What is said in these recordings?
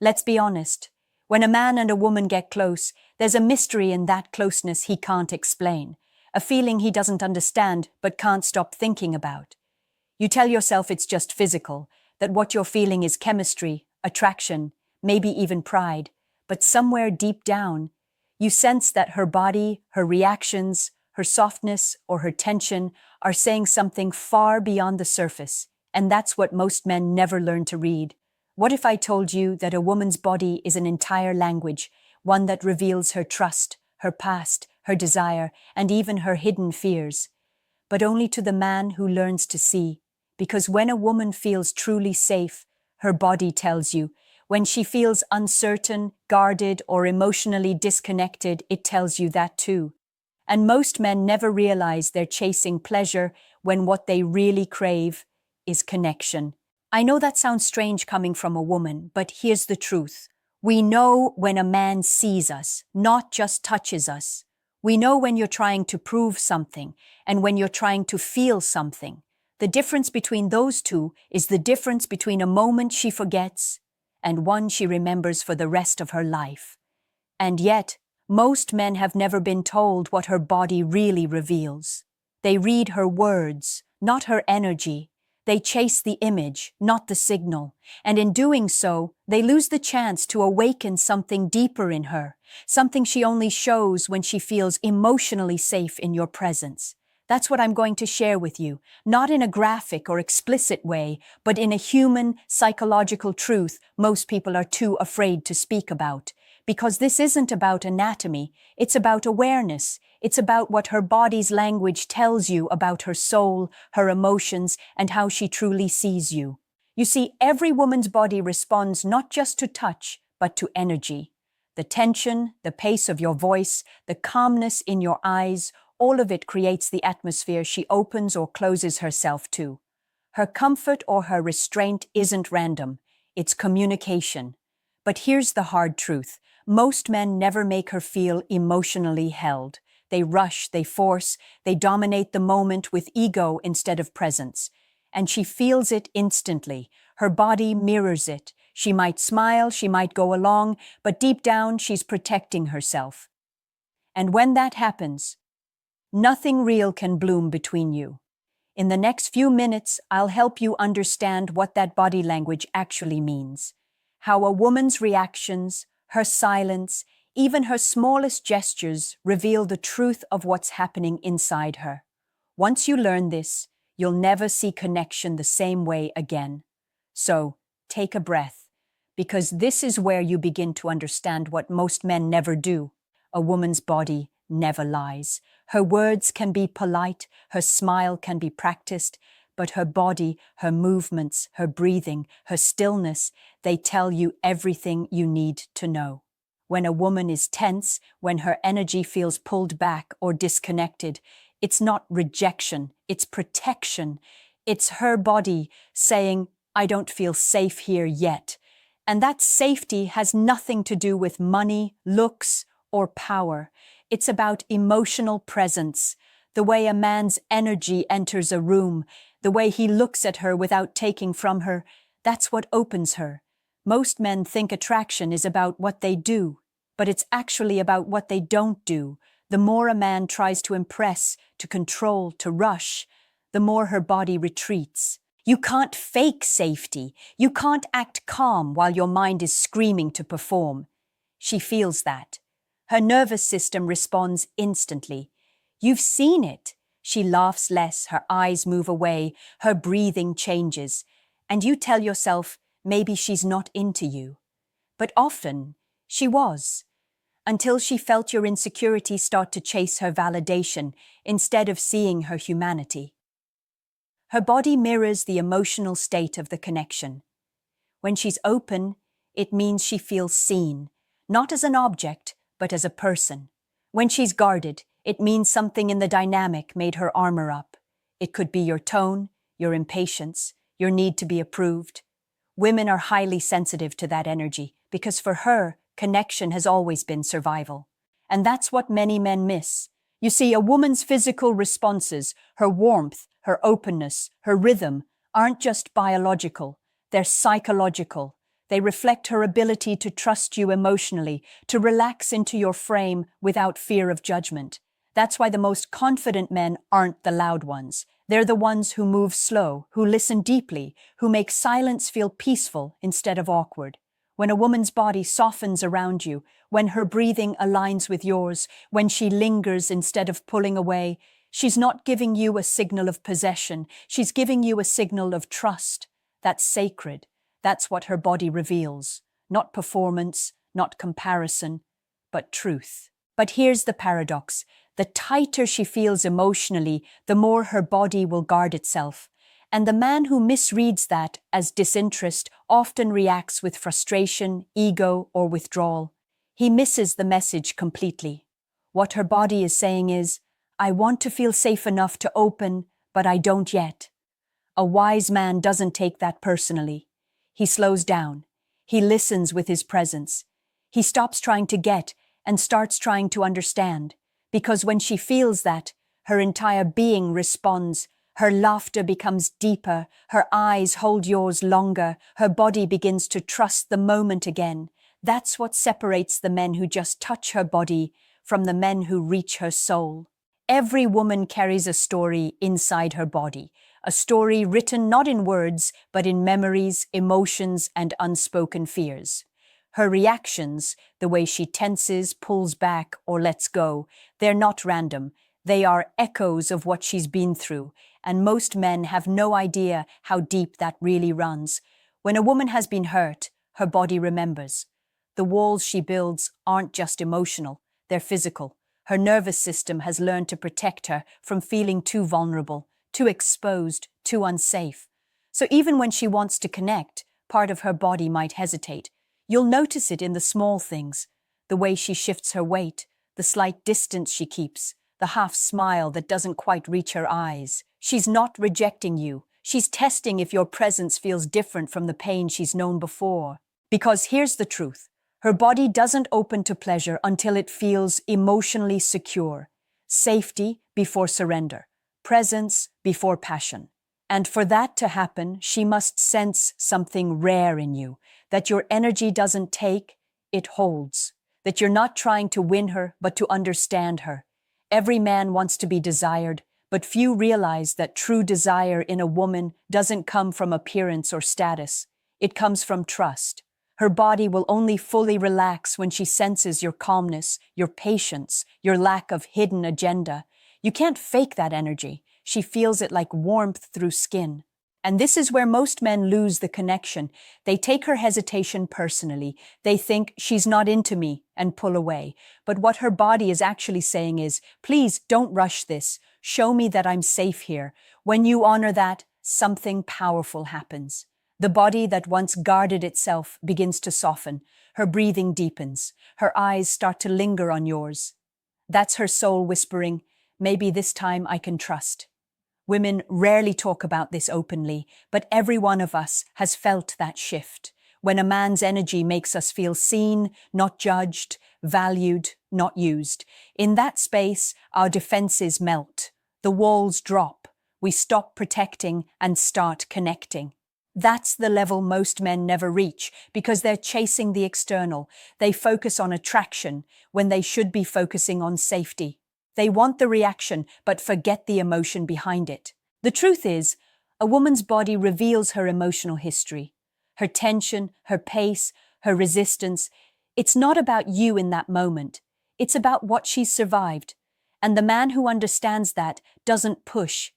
Let's be honest. When a man and a woman get close, there's a mystery in that closeness he can't explain, a feeling he doesn't understand but can't stop thinking about. You tell yourself it's just physical, that what you're feeling is chemistry, attraction, maybe even pride, but somewhere deep down, you sense that her body, her reactions, her softness, or her tension are saying something far beyond the surface, and that's what most men never learn to read. What if I told you that a woman's body is an entire language, one that reveals her trust, her past, her desire, and even her hidden fears? But only to the man who learns to see, because when a woman feels truly safe, her body tells you. When she feels uncertain, guarded, or emotionally disconnected, it tells you that too. And most men never realize they're chasing pleasure when what they really crave is connection. I know that sounds strange coming from a woman, but here's the truth. We know when a man sees us, not just touches us. We know when you're trying to prove something and when you're trying to feel something. The difference between those two is the difference between a moment she forgets and one she remembers for the rest of her life. And yet, most men have never been told what her body really reveals. They read her words, not her energy. They chase the image, not the signal. And in doing so, they lose the chance to awaken something deeper in her, something she only shows when she feels emotionally safe in your presence. That's what I'm going to share with you, not in a graphic or explicit way, but in a human, psychological truth most people are too afraid to speak about. Because this isn't about anatomy, it's about awareness. It's about what her body's language tells you about her soul, her emotions, and how she truly sees you. You see, every woman's body responds not just to touch, but to energy. The tension, the pace of your voice, the calmness in your eyes, all of it creates the atmosphere she opens or closes herself to. Her comfort or her restraint isn't random, it's communication. But here's the hard truth. Most men never make her feel emotionally held. They rush, they force, they dominate the moment with ego instead of presence. And she feels it instantly. Her body mirrors it. She might smile, she might go along, but deep down she's protecting herself. And when that happens, nothing real can bloom between you. In the next few minutes, I'll help you understand what that body language actually means. How a woman's reactions, her silence, even her smallest gestures reveal the truth of what's happening inside her. Once you learn this, you'll never see connection the same way again. So, take a breath, because this is where you begin to understand what most men never do. A woman's body never lies. Her words can be polite, her smile can be practiced, but her body, her movements, her breathing, her stillness, they tell you everything you need to know. When a woman is tense, when her energy feels pulled back or disconnected, it's not rejection, it's protection. It's her body saying, I don't feel safe here yet. And that safety has nothing to do with money, looks, or power. It's about emotional presence, the way a man's energy enters a room, the way he looks at her without taking from her. That's what opens her. Most men think attraction is about what they do, but it's actually about what they don't do. The more a man tries to impress, to control, to rush, the more her body retreats. You can't fake safety. You can't act calm while your mind is screaming to perform. She feels that. Her nervous system responds instantly. You've seen it. She laughs less, her eyes move away, her breathing changes. And you tell yourself, maybe she's not into you. But often, she was. Until she felt your insecurity start to chase her validation instead of seeing her humanity. Her body mirrors the emotional state of the connection. When she's open, it means she feels seen, not as an object, but as a person. When she's guarded, it means something in the dynamic made her armor up. It could be your tone, your impatience, your need to be approved. Women are highly sensitive to that energy because for her, connection has always been survival. And that's what many men miss. You see, a woman's physical responses, her warmth, her openness, her rhythm, aren't just biological, they're psychological. They reflect her ability to trust you emotionally, to relax into your frame without fear of judgment. That's why the most confident men aren't the loud ones. They're the ones who move slow, who listen deeply, who make silence feel peaceful instead of awkward. When a woman's body softens around you, when her breathing aligns with yours, when she lingers instead of pulling away, she's not giving you a signal of possession, she's giving you a signal of trust. That's sacred. That's what her body reveals. Not performance, not comparison, but truth. But here's the paradox. The tighter she feels emotionally, the more her body will guard itself. And the man who misreads that as disinterest often reacts with frustration, ego, or withdrawal. He misses the message completely. What her body is saying is, I want to feel safe enough to open, but I don't yet. A wise man doesn't take that personally. He slows down. He listens with his presence. He stops trying to get and starts trying to understand. Because when she feels that, her entire being responds. Her laughter becomes deeper, her eyes hold yours longer, her body begins to trust the moment again. That's what separates the men who just touch her body from the men who reach her soul. Every woman carries a story inside her body, a story written not in words, but in memories, emotions, and unspoken fears. Her reactions, the way she tenses, pulls back, or lets go, they're not random. They are echoes of what she's been through, and most men have no idea how deep that really runs. When a woman has been hurt, her body remembers. The walls she builds aren't just emotional, they're physical. Her nervous system has learned to protect her from feeling too vulnerable, too exposed, too unsafe. So even when she wants to connect, part of her body might hesitate. You'll notice it in the small things, the way she shifts her weight, the slight distance she keeps, the half smile that doesn't quite reach her eyes. She's not rejecting you. She's testing if your presence feels different from the pain she's known before. Because here's the truth. Her body doesn't open to pleasure until it feels emotionally secure. Safety before surrender. Presence before passion. And for that to happen, she must sense something rare in you, that your energy doesn't take, it holds. That you're not trying to win her, but to understand her. Every man wants to be desired, but few realize that true desire in a woman doesn't come from appearance or status. It comes from trust. Her body will only fully relax when she senses your calmness, your patience, your lack of hidden agenda. You can't fake that energy. She feels it like warmth through skin. And this is where most men lose the connection. They take her hesitation personally. They think she's not into me and pull away. But what her body is actually saying is, please don't rush this. Show me that I'm safe here. When you honor that, something powerful happens. The body that once guarded itself begins to soften. Her breathing deepens. Her eyes start to linger on yours. That's her soul whispering, maybe this time I can trust. Women rarely talk about this openly, but every one of us has felt that shift. When a man's energy makes us feel seen, not judged, valued, not used. In that space, our defenses melt. The walls drop. We stop protecting and start connecting. That's the level most men never reach because they're chasing the external. They focus on attraction when they should be focusing on safety. They want the reaction, but forget the emotion behind it. The truth is, a woman's body reveals her emotional history, her tension, her pace, her resistance. It's not about you in that moment. It's about what she's survived. And the man who understands that doesn't push.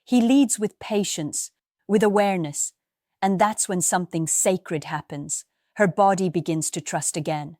He leads with patience, with awareness. And that's when something sacred happens. Her body begins to trust again.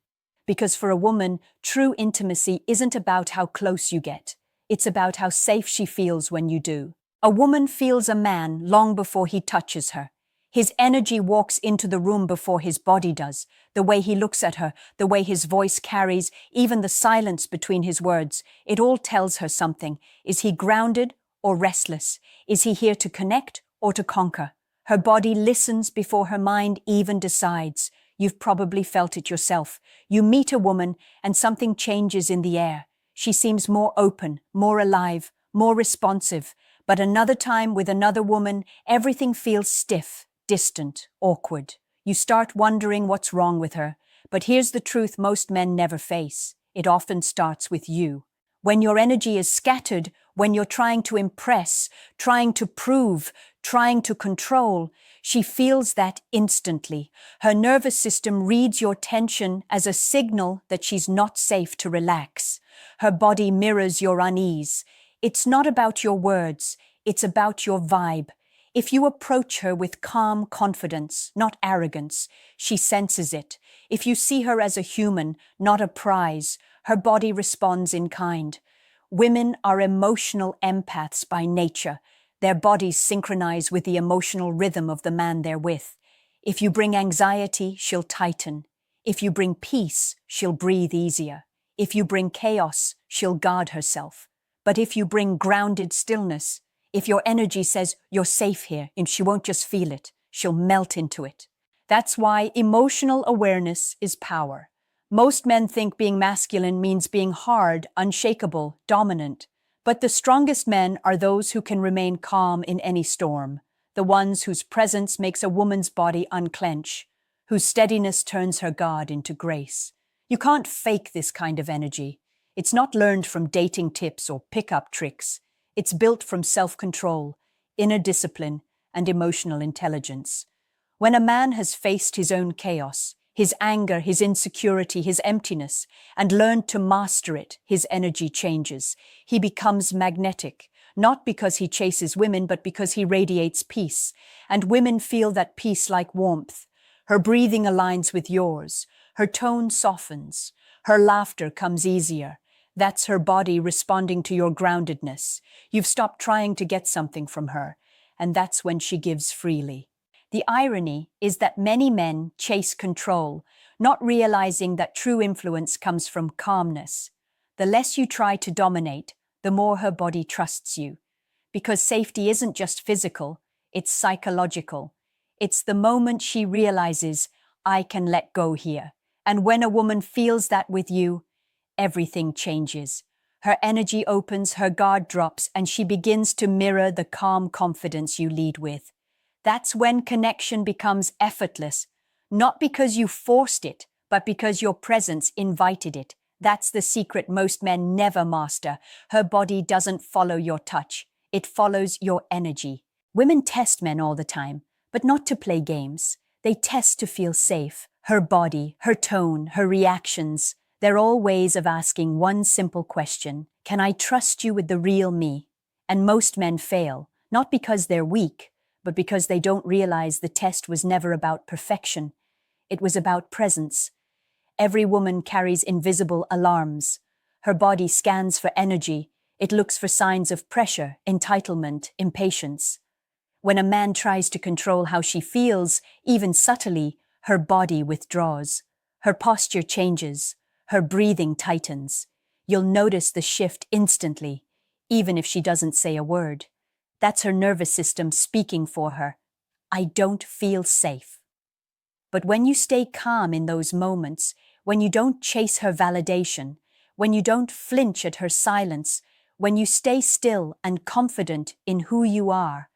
Because for a woman, true intimacy isn't about how close you get. It's about how safe she feels when you do. A woman feels a man long before he touches her. His energy walks into the room before his body does. The way he looks at her, the way his voice carries, even the silence between his words, it all tells her something. Is he grounded or restless? Is he here to connect or to conquer? Her body listens before her mind even decides. You've probably felt it yourself. You meet a woman and something changes in the air. She seems more open, more alive, more responsive. But another time with another woman, everything feels stiff, distant, awkward. You start wondering what's wrong with her. But here's the truth most men never face. It often starts with you. When your energy is scattered, when you're trying to impress, trying to prove, trying to control, she feels that instantly. Her nervous system reads your tension as a signal that she's not safe to relax. Her body mirrors your unease. It's not about your words, it's about your vibe. If you approach her with calm confidence, not arrogance, she senses it. If you see her as a human, not a prize, her body responds in kind. Women are emotional empaths by nature. Their bodies synchronize with the emotional rhythm of the man they're with. If you bring anxiety, she'll tighten. If you bring peace, she'll breathe easier. If you bring chaos, she'll guard herself. But if you bring grounded stillness, if your energy says you're safe here and she won't just feel it, she'll melt into it. That's why emotional awareness is power. Most men think being masculine means being hard, unshakable, dominant. But the strongest men are those who can remain calm in any storm, the ones whose presence makes a woman's body unclench, whose steadiness turns her guard into grace. You can't fake this kind of energy. It's not learned from dating tips or pickup tricks. It's built from self-control, inner discipline, and emotional intelligence. When a man has faced his own chaos, his anger, his insecurity, his emptiness, and learned to master it, his energy changes. He becomes magnetic, not because he chases women, but because he radiates peace. And women feel that peace like warmth. Her breathing aligns with yours. Her tone softens. Her laughter comes easier. That's her body responding to your groundedness. You've stopped trying to get something from her, and that's when she gives freely. The irony is that many men chase control, not realizing that true influence comes from calmness. The less you try to dominate, the more her body trusts you. Because safety isn't just physical, it's psychological. It's the moment she realizes, I can let go here. And when a woman feels that with you, everything changes. Her energy opens, her guard drops, and she begins to mirror the calm confidence you lead with. That's when connection becomes effortless, not because you forced it, but because your presence invited it. That's the secret most men never master. Her body doesn't follow your touch. It follows your energy. Women test men all the time, but not to play games. They test to feel safe. Her body, her tone, her reactions. They're all ways of asking one simple question. Can I trust you with the real me? And most men fail, not because they're weak, but because they don't realize the test was never about perfection. It was about presence. Every woman carries invisible alarms. Her body scans for energy. It looks for signs of pressure, entitlement, impatience. When a man tries to control how she feels, even subtly, her body withdraws. Her posture changes. Her breathing tightens. You'll notice the shift instantly, even if she doesn't say a word. That's her nervous system speaking for her. I don't feel safe. But when you stay calm in those moments, when you don't chase her validation, when you don't flinch at her silence, when you stay still and confident in who you are,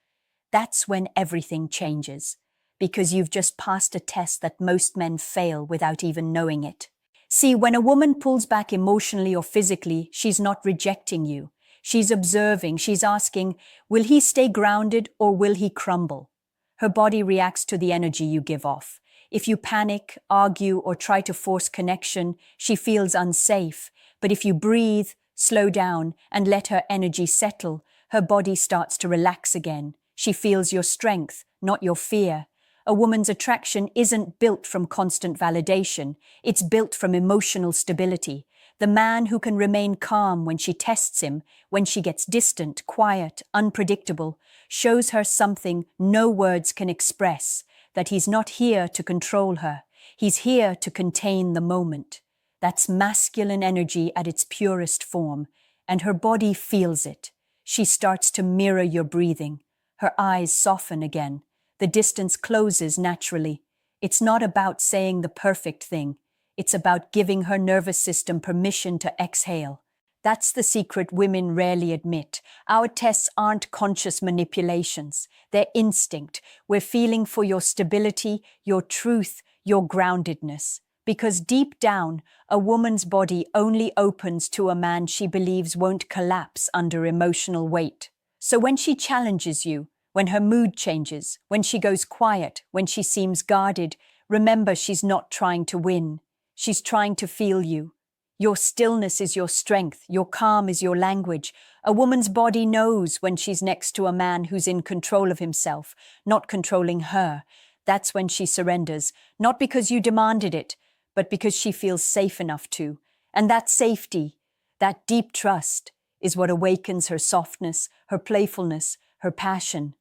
that's when everything changes, because you've just passed a test that most men fail without even knowing it. See, when a woman pulls back emotionally or physically, she's not rejecting you. She's observing, she's asking, will he stay grounded or will he crumble? Her body reacts to the energy you give off. If you panic, argue, or try to force connection, she feels unsafe. But if you breathe, slow down, and let her energy settle, her body starts to relax again. She feels your strength, not your fear. A woman's attraction isn't built from constant validation. It's built from emotional stability. The man who can remain calm when she tests him, when she gets distant, quiet, unpredictable, shows her something no words can express, that he's not here to control her. He's here to contain the moment. That's masculine energy at its purest form, and her body feels it. She starts to mirror your breathing. Her eyes soften again. The distance closes naturally. It's not about saying the perfect thing. It's about giving her nervous system permission to exhale. That's the secret women rarely admit. Our tests aren't conscious manipulations. They're instinct. We're feeling for your stability, your truth, your groundedness. Because deep down, a woman's body only opens to a man she believes won't collapse under emotional weight. So when she challenges you, when her mood changes, when she goes quiet, when she seems guarded, remember she's not trying to win. She's trying to feel you. Your stillness is your strength, your calm is your language. A woman's body knows when she's next to a man who's in control of himself, not controlling her. That's when she surrenders, not because you demanded it, but because she feels safe enough to. And that safety, that deep trust, is what awakens her softness, her playfulness, her passion.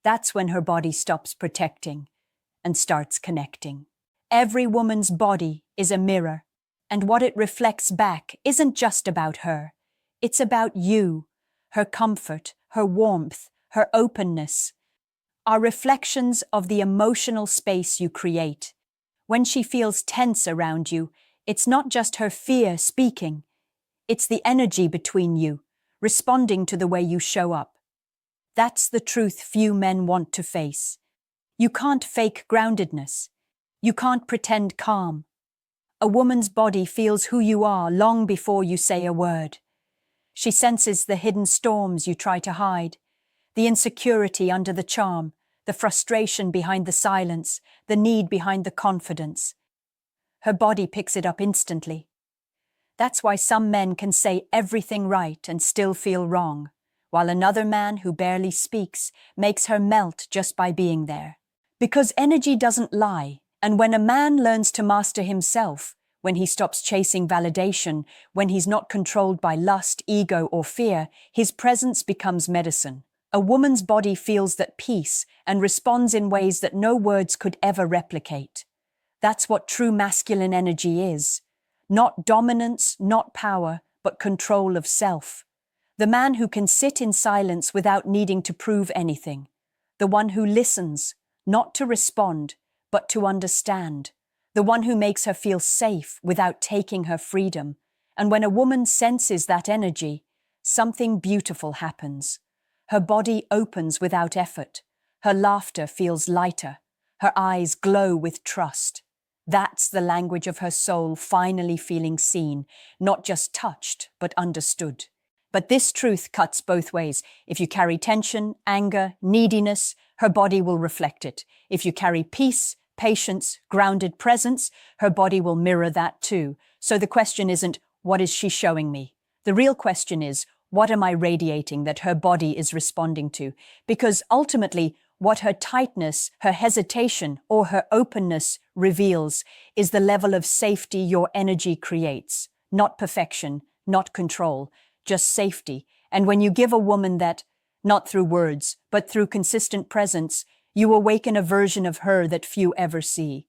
That's when her body stops protecting and starts connecting. Every woman's body is a mirror. And what it reflects back isn't just about her. It's about you, her comfort, her warmth, her openness, are reflections of the emotional space you create. When she feels tense around you, it's not just her fear speaking. It's the energy between you, responding to the way you show up. That's the truth few men want to face. You can't fake groundedness. You can't pretend calm. A woman's body feels who you are long before you say a word. She senses the hidden storms you try to hide, the insecurity under the charm, the frustration behind the silence, the need behind the confidence. Her body picks it up instantly. That's why some men can say everything right and still feel wrong, while another man who barely speaks makes her melt just by being there. Because energy doesn't lie. And when a man learns to master himself, when he stops chasing validation, when he's not controlled by lust, ego, or fear, his presence becomes medicine. A woman's body feels that peace and responds in ways that no words could ever replicate. That's what true masculine energy is. Not dominance, not power, but control of self. The man who can sit in silence without needing to prove anything. The one who listens, not to respond, but to understand. The one who makes her feel safe without taking her freedom. And when a woman senses that energy, something beautiful happens. Her body opens without effort. Her laughter feels lighter. Her eyes glow with trust. That's the language of her soul finally feeling seen, not just touched, but understood. But this truth cuts both ways. If you carry tension, anger, neediness, her body will reflect it. If you carry peace, patience, grounded presence, her body will mirror that too. So the question isn't, what is she showing me? The real question is, what am I radiating that her body is responding to? Because ultimately, what her tightness, her hesitation, or her openness reveals is the level of safety your energy creates. Not perfection, not control, just safety. And when you give a woman that, not through words, but through consistent presence, you awaken a version of her that few ever see.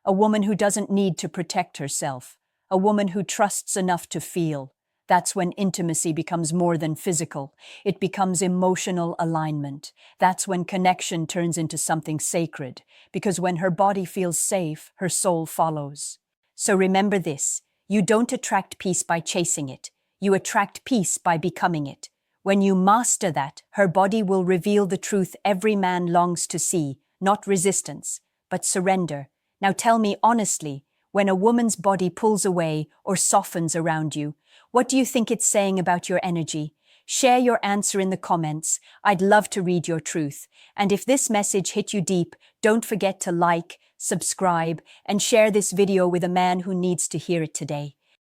A woman who doesn't need to protect herself. A woman who trusts enough to feel. That's when intimacy becomes more than physical. It becomes emotional alignment. That's when connection turns into something sacred. Because when her body feels safe, her soul follows. So remember this. You don't attract peace by chasing it. You attract peace by becoming it. When you master that, her body will reveal the truth every man longs to see, not resistance, but surrender. Now tell me honestly, when a woman's body pulls away or softens around you, what do you think it's saying about your energy? Share your answer in the comments. I'd love to read your truth. And if this message hit you deep, don't forget to like, subscribe, and share this video with a man who needs to hear it today.